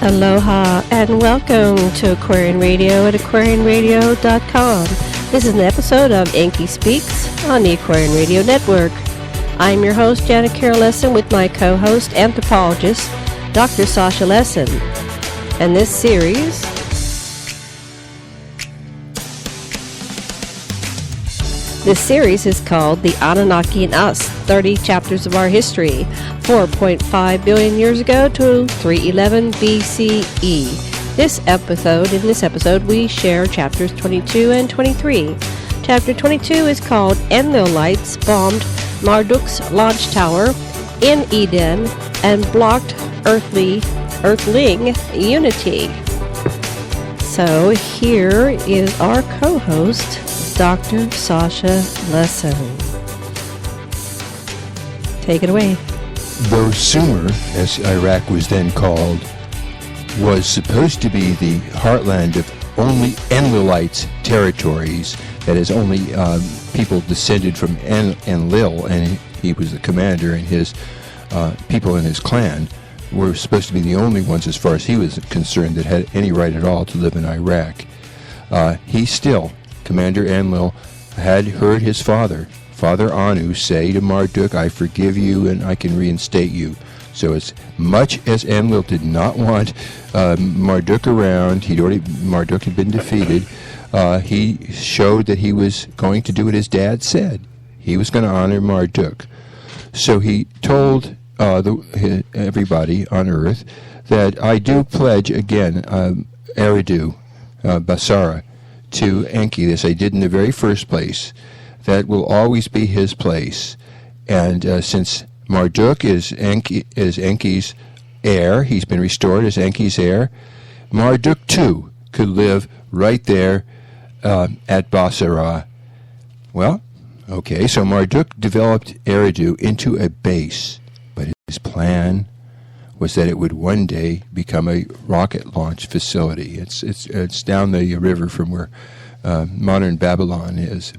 Aloha and welcome to Aquarian Radio at aquarianradio.com. This is an episode of Enki Speaks on the Aquarian Radio Network. I'm your host, Janet Carroll Lesson, with my co-host, anthropologist, Dr. Sasha Lesson. And this series is called The Anunnaki and Us, 30 Chapters of Our History, 4.5 billion years ago to 311 BCE. In this episode, we share chapters 22 and 23. Chapter 22 is called Enlilites Bombed Marduk's Launch Tower in Eden and Blocked Earthling Unity. So here is our co-host, Dr. Sasha Lesson. Take it away. Though Sumer, as Iraq was then called, was supposed to be the heartland of only Enlilites territories, that is, only people descended from Enlil, and he was the commander, and his people in his clan were supposed to be the only ones, as far as he was concerned, that had any right at all to live in Iraq. He still, Commander Enlil, had heard his father Anu, say to Marduk, "I forgive you and I can reinstate you." So as much as Enlil did not want Marduk around, Marduk had been defeated, he showed that he was going to do what his dad said. He was going to honor Marduk. So he told everybody on Earth that I do pledge again Eridu, Basara, to Enki, as I did in the very first place. That will always be his place. And since Marduk is Enki's heir, he's been restored as Enki's heir, Marduk too could live right there at Basara. Well, okay, so Marduk developed Eridu into a base, but his plan was that it would one day become a rocket launch facility. It's down the river from where modern Babylon is.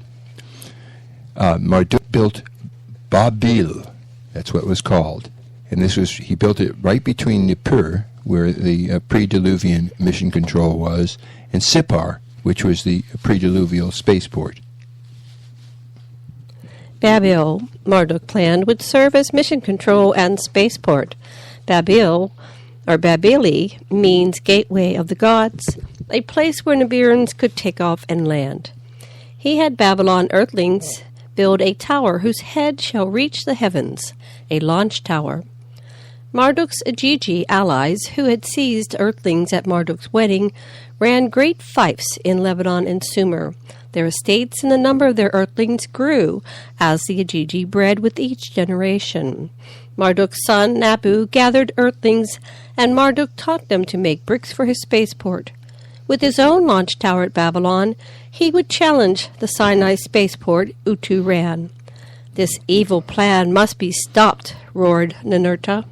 Marduk built Babel, that's what it was called, and he built it right between Nippur, where the pre-Diluvian mission control was, and Sipar, which was the pre-diluvial spaceport. Babel, Marduk planned, would serve as mission control and spaceport. Babel, or Babeli, means gateway of the gods, a place where Nibiruns could take off and land. He had Babylon Earthlings build a tower whose head shall reach the heavens, a launch tower. Marduk's Ajiji allies, who had seized Earthlings at Marduk's wedding, ran great fiefs in Lebanon and Sumer. Their estates and the number of their Earthlings grew as the Ajiji bred with each generation. Marduk's son, Nabu, gathered Earthlings, and Marduk taught them to make bricks for his spaceport. With his own launch tower at Babylon, he would challenge the Sinai spaceport Utu ran. "This evil plan must be stopped," roared Ninurta.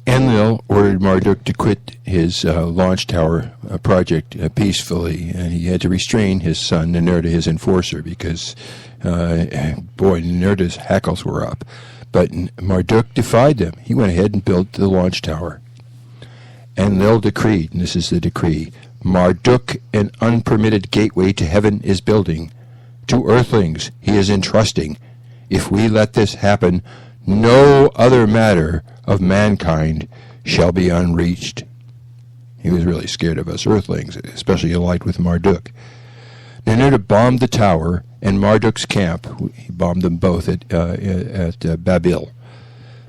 Enlil ordered Marduk to quit his launch tower project peacefully, and he had to restrain his son Ninurta, his enforcer, because, Ninurta's hackles were up. But Marduk defied them. He went ahead and built the launch tower. Enlil decreed, and this is the decree, "Marduk an unpermitted gateway to heaven is building. To Earthlings he is entrusting. If we let this happen, no other matter of mankind shall be unreached." He was really scared of us Earthlings, especially allied with Marduk. Ninurta bombed the tower and Marduk's camp. He bombed them both at Babel.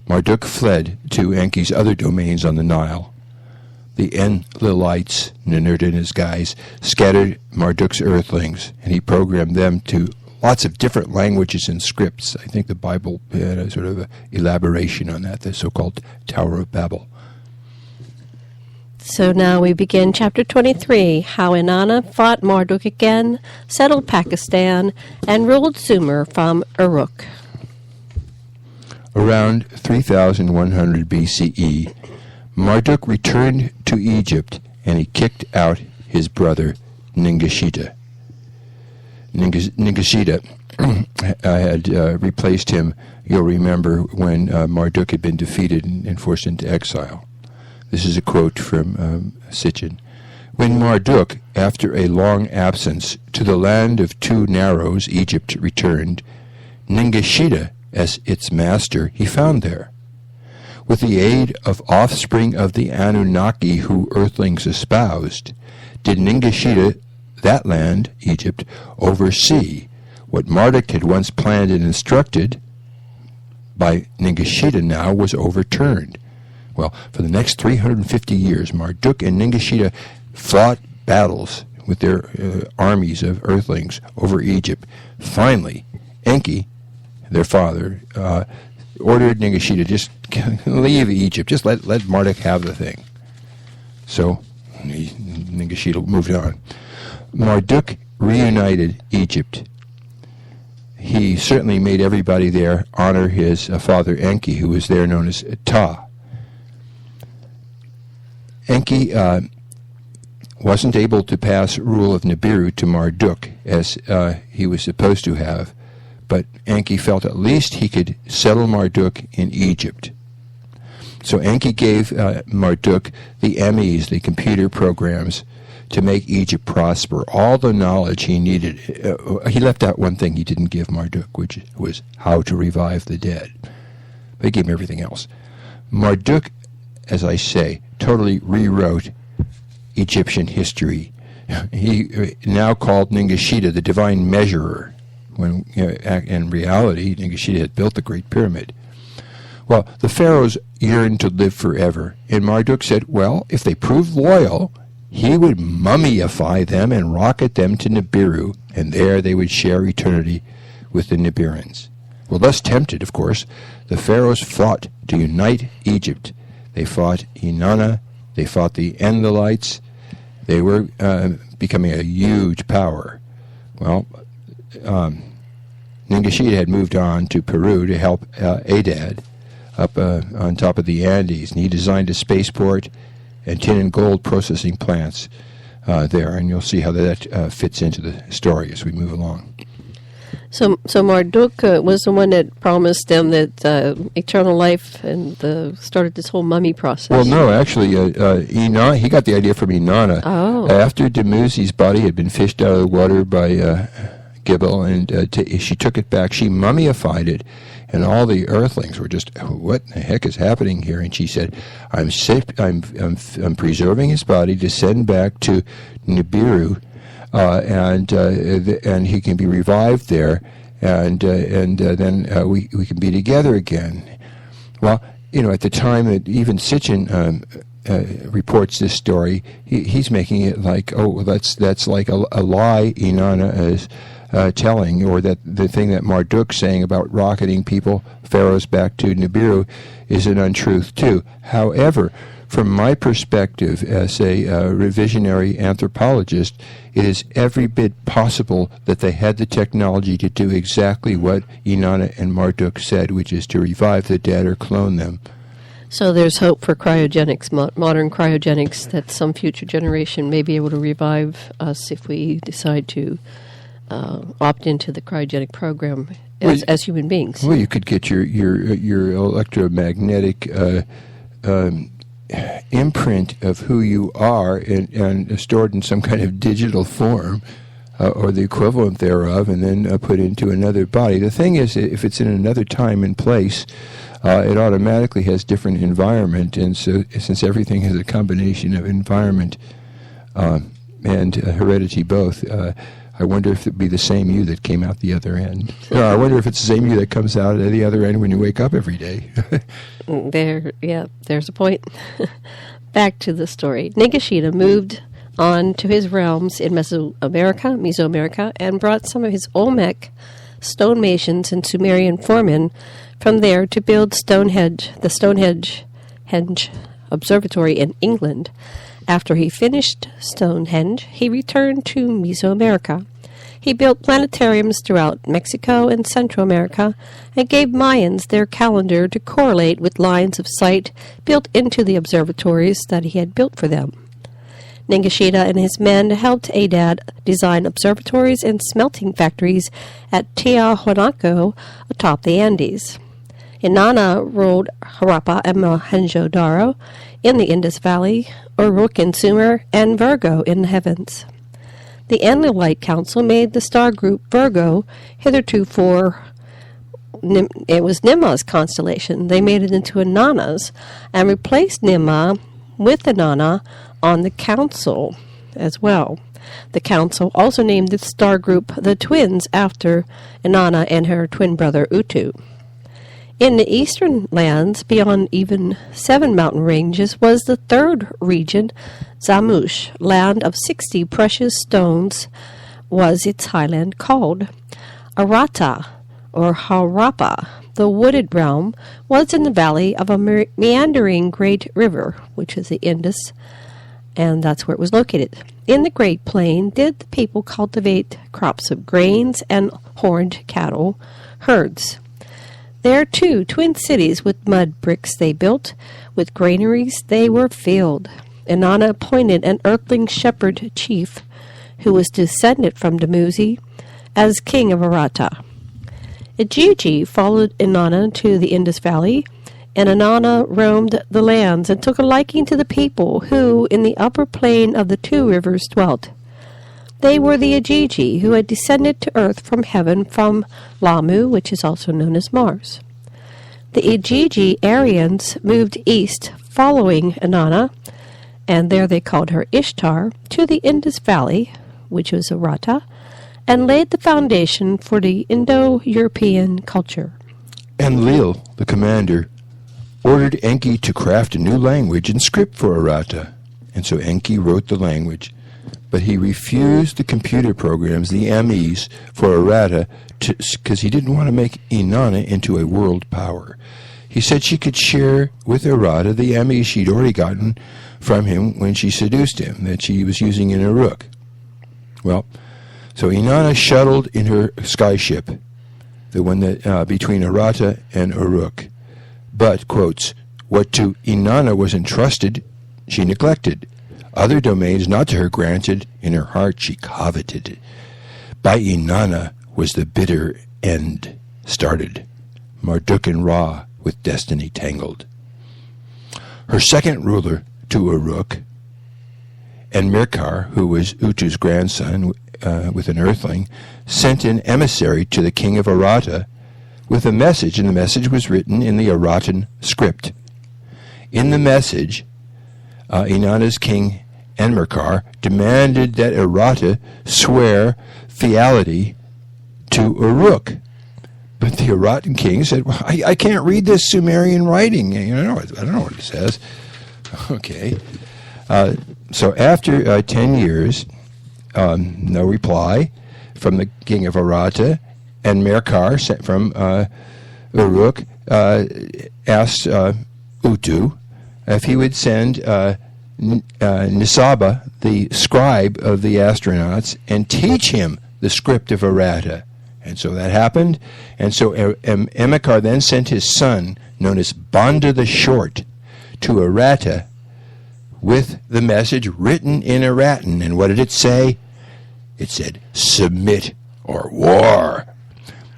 Marduk fled to Enki's other domains on the Nile. The Enlilites, Ninurta and his guys, scattered Marduk's Earthlings, and he programmed them to lots of different languages and scripts. I think the Bible had a sort of a elaboration on that, the so-called Tower of Babel. So now we begin Chapter 23, how Anana fought Marduk again, settled Pakistan, and ruled Sumer from Uruk. Around 3100 BCE, Marduk returned to Egypt, and he kicked out his brother Ningishita. Ningishita had replaced him, you'll remember, when Marduk had been defeated and forced into exile. This is a quote from Sitchin. When Marduk, after a long absence, to the land of two narrows, Egypt, returned, Ningishita as its master he found there. With the aid of offspring of the Anunnaki who earthlings espoused, did Ningishita that land, Egypt, oversee what Marduk had once planned and instructed by Ningishita now was overturned. Well, for the next 350 years, Marduk and Ningishita fought battles with their armies of earthlings over Egypt. Finally, Enki, their father, ordered Ningishita just leave Egypt, just let Marduk have the thing. So Ningishita moved on. Marduk reunited Egypt. He certainly made everybody there honor his father Enki, who was there known as Ta. Enki wasn't able to pass rule of Nibiru to Marduk as he was supposed to have, but Enki felt at least he could settle Marduk in Egypt. So Enki gave Marduk the MEs, the computer programs, to make Egypt prosper, all the knowledge he needed. He left out one thing he didn't give Marduk, which was how to revive the dead. But he gave him everything else. Marduk, as I say, totally rewrote Egyptian history. He now called Ningishita the divine measurer, when in reality Ningishita had built the Great Pyramid. Well, the pharaohs yearned to live forever, and Marduk said, well, if they proved loyal, he would mummify them and rocket them to Nibiru, and there they would share eternity with the Nibirans. Well, thus tempted, of course, the pharaohs fought to unite Egypt. They fought Inanna, they fought the Enlilites. They were becoming a huge power. Well, Ningishita had moved on to Peru to help Adad up on top of the Andes, and he designed a spaceport and tin and gold processing plants there, and you'll see how that fits into the story as we move along. So Marduk was the one that promised them that eternal life and started this whole mummy process. Well, no, actually, Inanna, he got the idea from Inanna. Oh. After Dumuzi's body had been fished out of the water by Gibel, and she took it back, she mummified it, and all the earthlings were just, what the heck is happening here? And she said, I'm preserving his body to send back to Nibiru, and he can be revived there, and then we can be together again. Well, at the time that even Sitchin reports this story, he's making it like, that's like a lie Inanna is telling, or that the thing that Marduk's saying about rocketing pharaohs back to Nibiru, is an untruth too. However, from my perspective as a revisionary anthropologist, it is every bit possible that they had the technology to do exactly what Inanna and Marduk said, which is to revive the dead or clone them. So there's hope for cryogenics, modern cryogenics, that some future generation may be able to revive us if we decide to opt into the cryogenic program as human beings. Well, you could get your electromagnetic imprint of who you are and stored in some kind of digital form or the equivalent thereof, and then put into another body. The thing is, if it's in another time and place, it automatically has different environment, and so since everything has a combination of environment and heredity both, I wonder if it'd be the same you that came out the other end. I wonder if it's the same you that comes out at the other end when you wake up every day. There's a point. Back to the story. Ningishita moved on to his realms in Mesoamerica, and brought some of his Olmec stonemasons and Sumerian foremen from there to build the Stonehenge Observatory in England. After he finished Stonehenge, he returned to Mesoamerica. He built planetariums throughout Mexico and Central America and gave Mayans their calendar to correlate with lines of sight built into the observatories that he had built for them. Ningishita and his men helped Adad design observatories and smelting factories at Tiahuanaco atop the Andes. Inanna ruled Harappa and Mohenjo-Daro. in the Indus Valley, Uruk in Sumer, and Virgo in the heavens. The Enlilite Council made the star group Virgo hitherto for it was Nimma's constellation. They made it into Anana's and replaced Nimma with Anana on the council as well. The council also named the star group the Twins after Anana and her twin brother Utu. In the eastern lands, beyond even 7 mountain ranges, was the third region, Zamush, land of 60 precious stones, was its highland called. Arata, or Harappa, the wooded realm, was in the valley of a meandering great river, which is the Indus, and that's where it was located. In the Great Plain did the people cultivate crops of grains and horned cattle, herds. There, too, twin cities with mud bricks they built, with granaries they were filled. Anana appointed an earthling shepherd chief, who was descended from Dumuzi, as king of Arata. Ijiji followed Anana to the Indus Valley, and Anana roamed the lands and took a liking to the people who in the upper plain of the 2 rivers dwelt. They were the Ijiji, who had descended to earth from heaven from Lamu, which is also known as Mars. The Ijiji Aryans moved east, following Anana, and there they called her Ishtar, to the Indus Valley, which was Arata, and laid the foundation for the Indo-European culture. Enlil, the commander, ordered Enki to craft a new language and script for Arata, and so Enki wrote the language. But he refused the computer programs, the MEs, for Arata, because he didn't want to make Inanna into a world power. He said she could share with Arata the MEs she'd already gotten from him when she seduced him, that she was using in Uruk. Well, so Inanna shuttled in her skyship, the one that between Arata and Uruk. But, quotes, what to Inanna was entrusted, she neglected. Other domains not to her granted, in her heart she coveted. By Inanna was the bitter end started, Marduk and Ra with destiny tangled. Her second ruler to Uruk, and Mirkar, who was Utu's grandson with an earthling, sent an emissary to the king of Arata with a message, and the message was written in the Aratan script. In the message, Inanna's king Enmerkar demanded that Arata swear fealty to Uruk. But the Aratan king said, well, I can't read this Sumerian writing. I don't know what it says. Okay. So after 10 years, no reply from the king of Arata, and Merkar, sent from Uruk, asked Utu if he would send Nisaba, the scribe of the astronauts, and teach him the script of Arata. And so that happened. And so Emekar then sent his son, known as Banda the Short, to Arata with the message written in Aratan. And what did it say? It said, submit or war.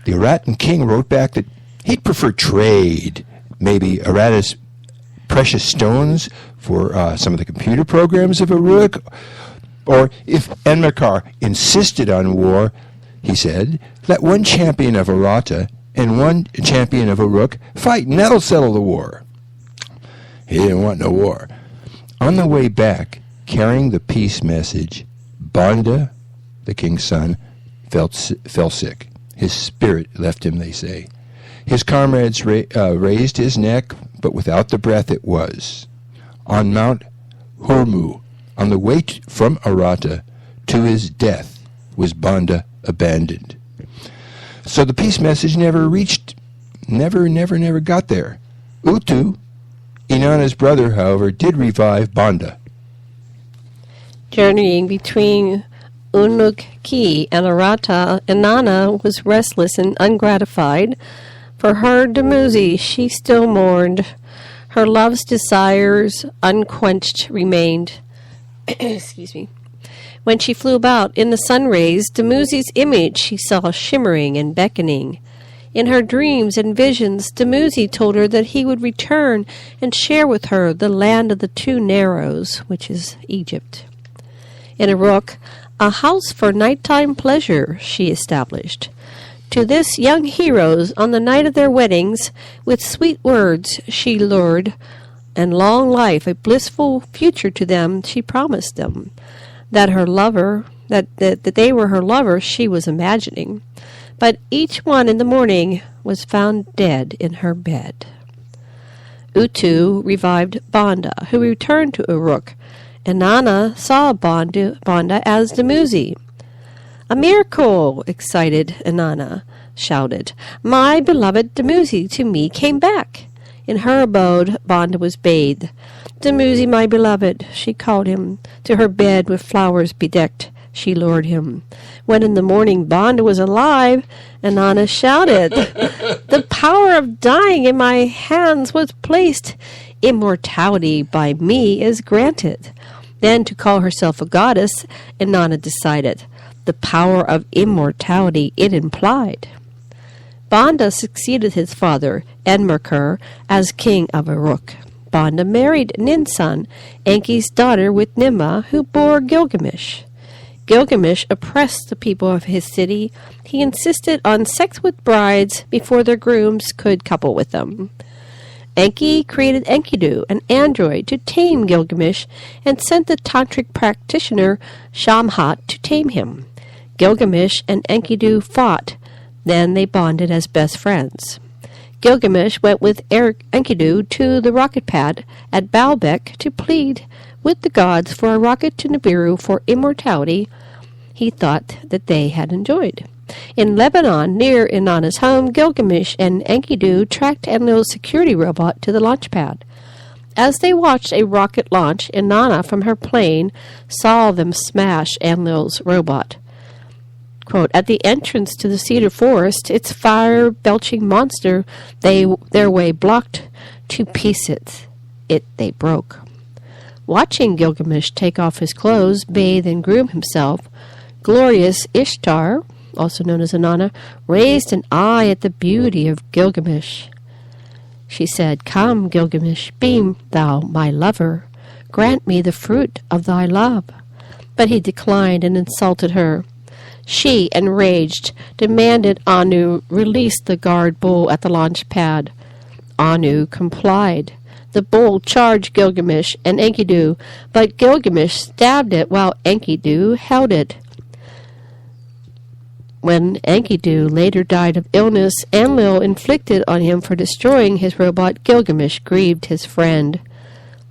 The Aratan king wrote back that he'd prefer trade, maybe Arata's precious stones for some of the computer programs of Uruk, or if Enmerkar insisted on war, he said, let one champion of Arata and one champion of Uruk fight, and that'll settle the war. He didn't want no war. On the way back, carrying the peace message, Banda, the king's son, fell sick. His spirit left him, they say. His comrades raised his neck, but without the breath it was. On Mount Hormu, on the way from Arata to his death, was Banda abandoned. So the peace message never got there. Utu, Inanna's brother, however, did revive Banda. Journeying between Unuk-Ki and Arata, Anana was restless and ungratified. For her Dumuzi she still mourned. Her love's desires unquenched remained. Excuse me. When she flew about in the sun rays, Dumuzi's image she saw shimmering and beckoning. In her dreams and visions, Dumuzi told her that he would return and share with her the land of the two Narrows, which is Egypt. In Uruk, a house for nighttime pleasure she established. To this young heroes, on the night of their weddings, with sweet words she lured, and long life, a blissful future to them, she promised them. That they were her lovers she was imagining. But each one in the morning was found dead in her bed. Utu revived Banda, who returned to Uruk, and Anana saw Banda as Dumuzi. "A miracle!" excited Anana shouted. "My beloved Dumuzi to me came back." In her abode Banda was bathed. "Dumuzi, my beloved," she called him. To her bed with flowers bedecked she lured him. When in the morning Banda was alive, Anana shouted, "The power of dying in my hands was placed. Immortality by me is granted." Then to call herself a goddess, Anana decided. The power of immortality it implied. Banda succeeded his father, Enmerkur, as king of Uruk. Banda married Ninsun, Enki's daughter, with Nimma, who bore Gilgamesh. Gilgamesh oppressed the people of his city. He insisted on sex with brides before their grooms could couple with them. Enki created Enkidu, an android, to tame Gilgamesh, and sent the tantric practitioner Shamhat to tame him. Gilgamesh and Enkidu fought. Then they bonded as best friends. Gilgamesh went with Enkidu to the rocket pad at Baalbek to plead with the gods for a rocket to Nibiru for immortality he thought that they had enjoyed. In Lebanon, near Inanna's home, Gilgamesh and Enkidu tracked Enlil's security robot to the launch pad. As they watched a rocket launch, Anana from her plane saw them smash Enlil's robot. Quote, "At the entrance to the cedar forest, its fire-belching monster their way blocked to pieces. They broke." Watching Gilgamesh take off his clothes, bathe, and groom himself, glorious Ishtar, also known as Anana, raised an eye at the beauty of Gilgamesh. She said, "Come, Gilgamesh, be thou my lover. Grant me the fruit of thy love." But he declined and insulted her. She, enraged, demanded Anu release the guard bull at the launch pad. Anu complied. The bull charged Gilgamesh and Enkidu, but Gilgamesh stabbed it while Enkidu held it. When Enkidu later died of illness Enlil inflicted on him for destroying his robot, Gilgamesh grieved his friend.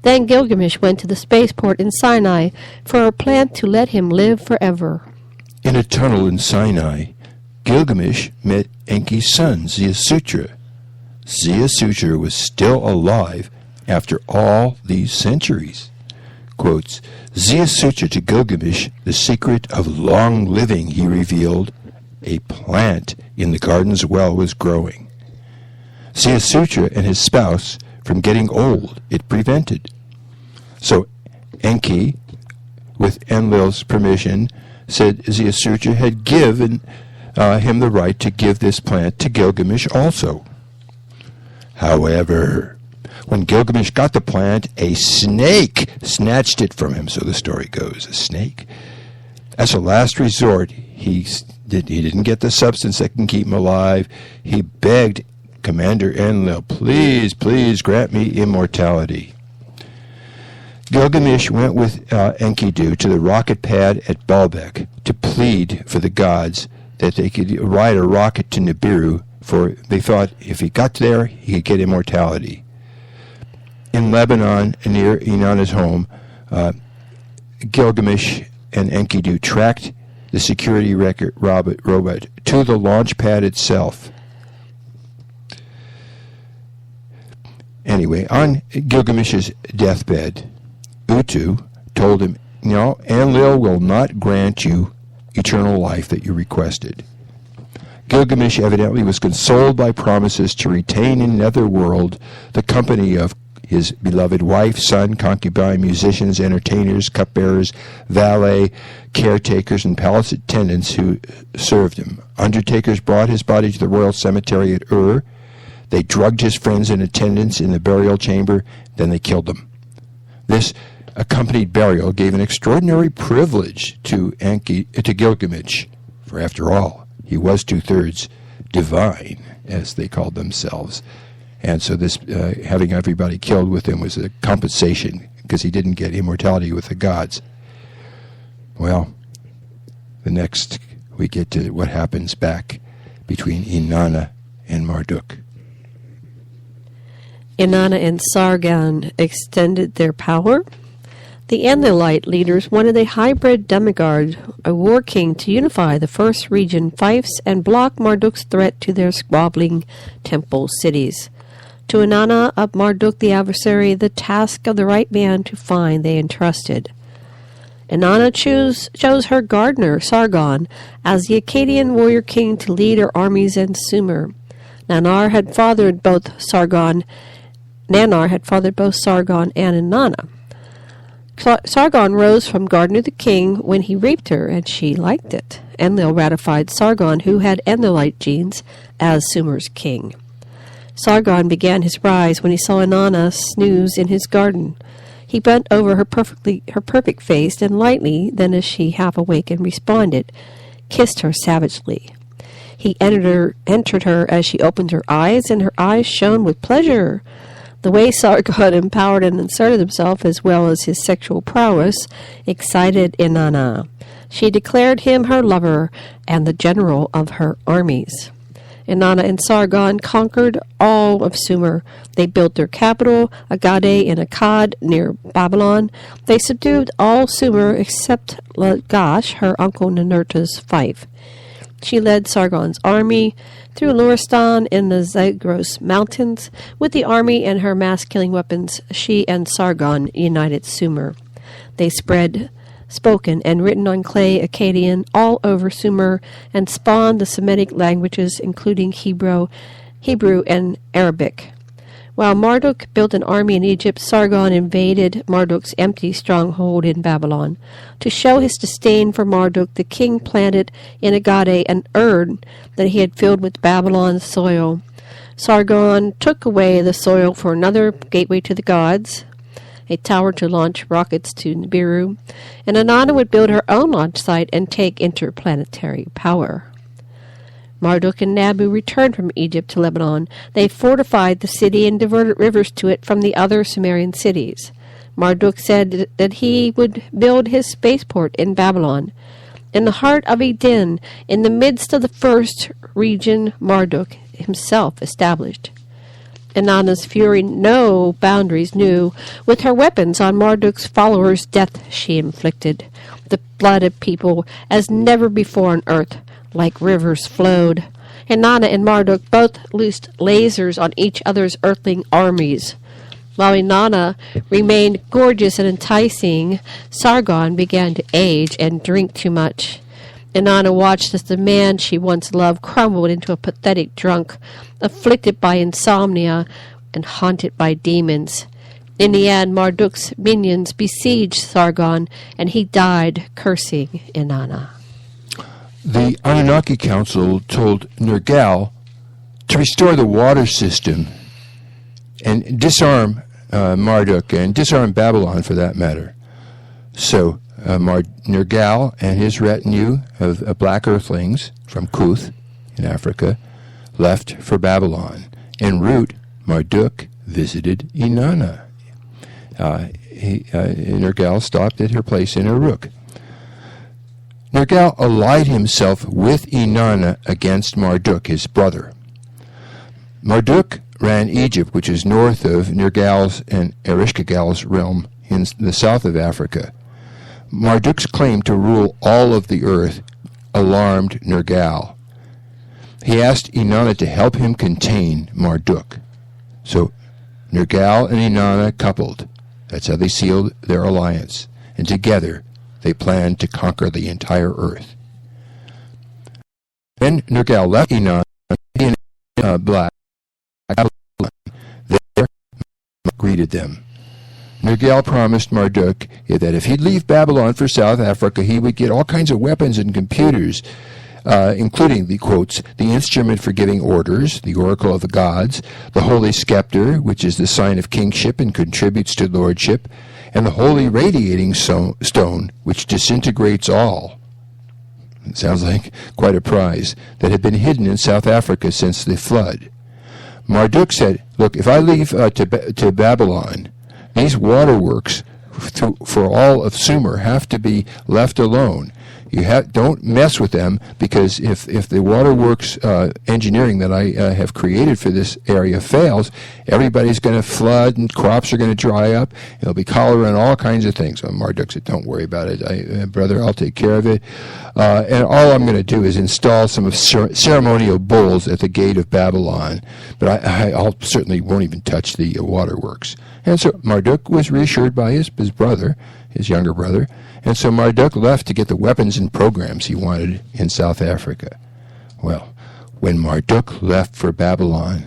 Then Gilgamesh went to the spaceport in Sinai for a plan to let him live forever. In a tunnel in Sinai, Gilgamesh met Enki's son, Ziasutra. Ziasutra was still alive after all these centuries. Quotes, "Ziasutra to Gilgamesh, the secret of long living, he revealed. A plant in the garden's well was growing. Ziasutra and his spouse from getting old it prevented. So Enki, with Enlil's permission, said Ziasutra had given him the right to give this plant to Gilgamesh also. However, when Gilgamesh got the plant, a snake snatched it from him, so the story goes, a snake. As a last resort, he didn't get the substance that can keep him alive. He begged Commander Enlil, please grant me immortality. Gilgamesh went with Enkidu to the rocket pad at Baalbek to plead for the gods that they could ride a rocket to Nibiru, for they thought if he got there, he could get immortality. In Lebanon, near Inanna's home, Gilgamesh and Enkidu tracked the security robot to the launch pad itself. Anyway, on Gilgamesh's deathbed, Utu told him, "No, Enlil will not grant you eternal life that you requested." Gilgamesh evidently was consoled by promises to retain in another world the company of his beloved wife, son, concubine, musicians, entertainers, cupbearers, valet, caretakers, and palace attendants who served him. Undertakers brought his body to the royal cemetery at Ur. They drugged his friends and attendants in the burial chamber, then they killed them. This accompanied burial gave an extraordinary privilege to Gilgamesh, for after all, he was two-thirds divine, as they called themselves. And so this having everybody killed with him was a compensation, because he didn't get immortality with the gods. Well, the next we get to what happens back between Inanna and Marduk. Anana and Sargon extended their power. The Andalite leaders wanted a hybrid demigod, a war king, to unify the first region fiefs and block Marduk's threat to their squabbling temple cities. To Anana of Marduk the adversary, the task of the right man to find they entrusted. Anana chose her gardener, Sargon, as the Akkadian warrior king to lead her armies in Sumer. Nanar had fathered both Sargon and Anana. Sargon rose from gardener to king when he raped her, and she liked it. Enlil ratified Sargon, who had Andalite genes, as Sumer's king. Sargon began his rise when he saw Anana snooze in his garden. He bent over her perfect face, and lightly, then as she half awakened responded, kissed her savagely. He entered her as she opened her eyes, and her eyes shone with pleasure. The way Sargon empowered and inserted himself, as well as his sexual prowess, excited Inanna. She declared him her lover and the general of her armies. Anana and Sargon conquered all of Sumer. They built their capital, Agade, in Akkad, near Babylon. They subdued all Sumer except Lagash, her uncle Ninurta's fief. She led Sargon's army through Loristan in the Zagros Mountains. With the army and her mass-killing weapons, she and Sargon united Sumer. They spread spoken and written on clay Akkadian all over Sumer and spawned the Semitic languages, including Hebrew and Arabic. While Marduk built an army in Egypt, Sargon invaded Marduk's empty stronghold in Babylon. To show his disdain for Marduk, the king planted in Agade an urn that he had filled with Babylon's soil. Sargon took away the soil for another gateway to the gods, a tower to launch rockets to Nibiru, and Anana would build her own launch site and take interplanetary power. Marduk and Nabu returned from Egypt to Lebanon. They fortified the city and diverted rivers to it from the other Sumerian cities. Marduk said that he would build his spaceport in Babylon. In the heart of Eden, in the midst of the first region, Marduk himself established. Inanna's fury no boundaries knew. With her weapons on Marduk's followers, death she inflicted. The blood of people as never before on earth, like rivers, flowed. Anana and Marduk both loosed lasers on each other's earthling armies. While Inanna remained gorgeous and enticing, Sargon began to age and drink too much. Inanna watched as the man she once loved crumbled into a pathetic drunk, afflicted by insomnia and haunted by demons. In the end, Marduk's minions besieged Sargon, and he died, cursing Inanna. The Anunnaki Council told Nergal to restore the water system and disarm Marduk and disarm Babylon, for that matter. So Nergal and his retinue of black earthlings from Kuth in Africa left for Babylon. En route, Marduk visited Inanna. Nergal stopped at her place in Uruk. Nergal allied himself with Inanna against Marduk, his brother. Marduk ran Egypt, which is north of Nergal's and Ereshkigal's realm in the south of Africa. Marduk's claim to rule all of the earth alarmed Nergal. He asked Inanna to help him contain Marduk. So Nergal and Inanna coupled. That's how they sealed their alliance. And together they planned to conquer the entire earth. Then Nergal left Inanna in black. There, greeted defeated them. Nergal promised Marduk that if he'd leave Babylon for South Africa, he would get all kinds of weapons and computers, including the quotes, the instrument for giving orders, the oracle of the gods, the holy scepter, which is the sign of kingship and contributes to lordship, and the holy radiating stone, which disintegrates all. It sounds like quite a prize that had been hidden in South Africa since the flood. Marduk said, look, if I leave to Babylon, these waterworks for all of Sumer have to be left alone. Don't mess with them, because if the waterworks engineering that I have created for this area fails, everybody's going to flood and crops are going to dry up. There'll be cholera and all kinds of things. So Marduk said, don't worry about it, brother, I'll take care of it. And all I'm going to do is install some ceremonial bulls at the gate of Babylon. But I'll certainly won't even touch the waterworks. And so Marduk was reassured by his brother, his younger brother, and so Marduk left to get the weapons and programs he wanted in South Africa. Well, when Marduk left Babylon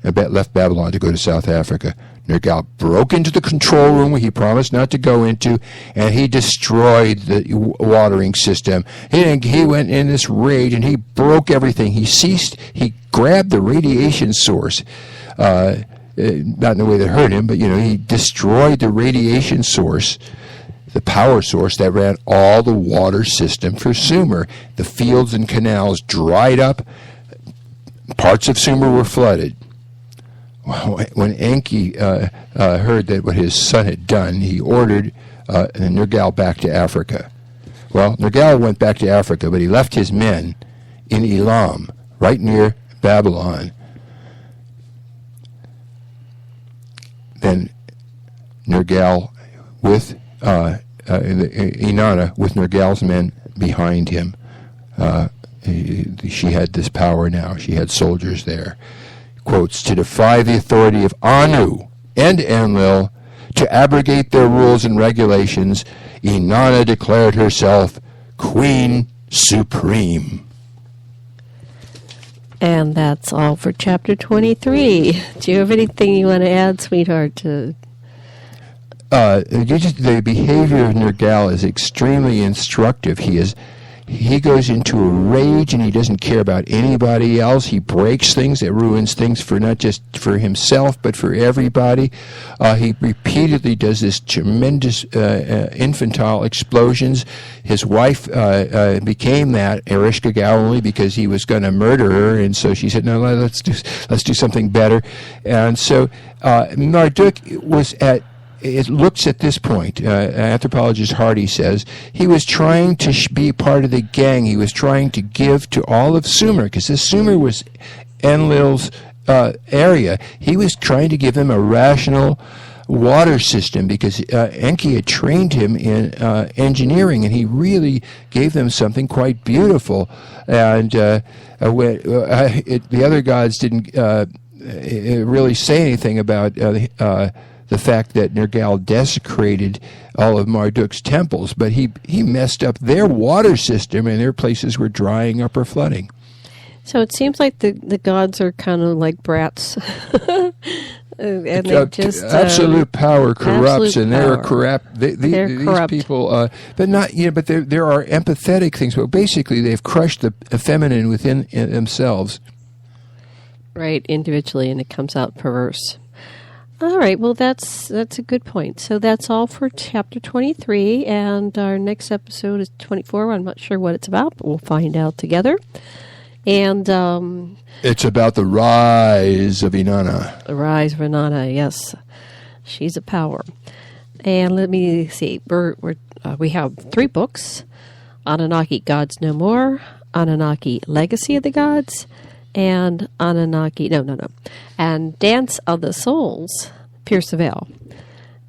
to go to South Africa, Nergal broke into the control room where he promised not to go into, and he destroyed the watering system. He went in this rage, and he broke everything. He grabbed the radiation source, not in a way that hurt him, but he destroyed the radiation source, the power source that ran all the water system for Sumer. The fields and canals dried up. Parts of Sumer were flooded. When Enki heard that what his son had done, he ordered Nergal back to Africa. Well, Nergal went back to Africa, but he left his men in Elam, right near Babylon. Then Nergal with Anana with Nergal's men behind him. She had this power now. She had soldiers there. Quotes, to defy the authority of Anu and Enlil, to abrogate their rules and regulations, Anana declared herself Queen Supreme. And that's all for chapter 23. Do you have anything you want to add, sweetheart, to... the behavior of Nergal is extremely instructive. He goes into a rage, and he doesn't care about anybody else. He breaks things. It ruins things for not just for himself, but for everybody. He repeatedly does this tremendous infantile explosions. His wife became that, Erishka Galilee, because he was going to murder her, and so she said, no, let's do something better. And so Marduk was it looks at this point, anthropologist Hardy says, he was trying to be part of the gang. He was trying to give to all of Sumer, because this Sumer was Enlil's area. He was trying to give them a rational water system, because Enki had trained him in engineering, and he really gave them something quite beautiful. And the other gods didn't really say anything about the fact that Nergal desecrated all of Marduk's temples, but he messed up their water system, and their places were drying up or flooding. So it seems like the gods are kind of like brats. And they just absolute power corrupts, and they're corrupt. They're these corrupt. people, but not but there are empathetic things. But basically, they've crushed the feminine within themselves. Right, individually, and it comes out perverse. All right, well, that's a good point. So that's all for chapter 23, and our next episode is 24. I'm not sure what it's about, but we'll find out together. And it's about the rise of Inanna. The rise of Inanna, yes. She's a power. And let me see. We have 3 books. Anunnaki Gods No More, Anunnaki Legacy of the Gods, and and Dance of the Souls, Pierce the Veil.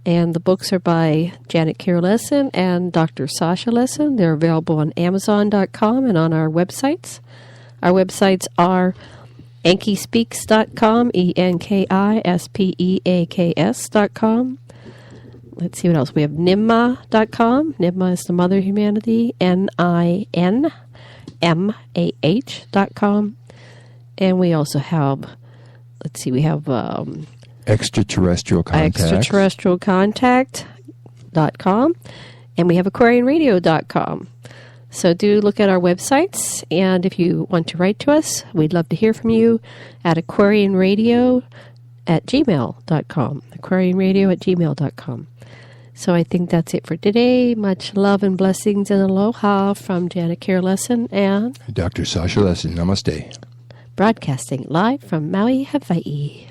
And the books are by Janet Kira Lesson and Dr. Sasha Lesson. They're available on Amazon.com and on our websites. Our websites are enkispeaks.com, ENKISPEAKS.com. Let's see what else. We have Nimma.com. Nimma is the Mother of Humanity, NINMAH.com. And we also have, we have Extraterrestrial Contact. Extraterrestrialcontact.com. And we have aquarianradio.com. So do look at our websites. And if you want to write to us, we'd love to hear from you at aquarianradio@gmail.com. aquarianradio@gmail.com. So I think that's it for today. Much love and blessings and aloha from Janet Care Lesson and Dr. Sasha Lesson. Namaste. broadcasting live from Maui, Hawaii.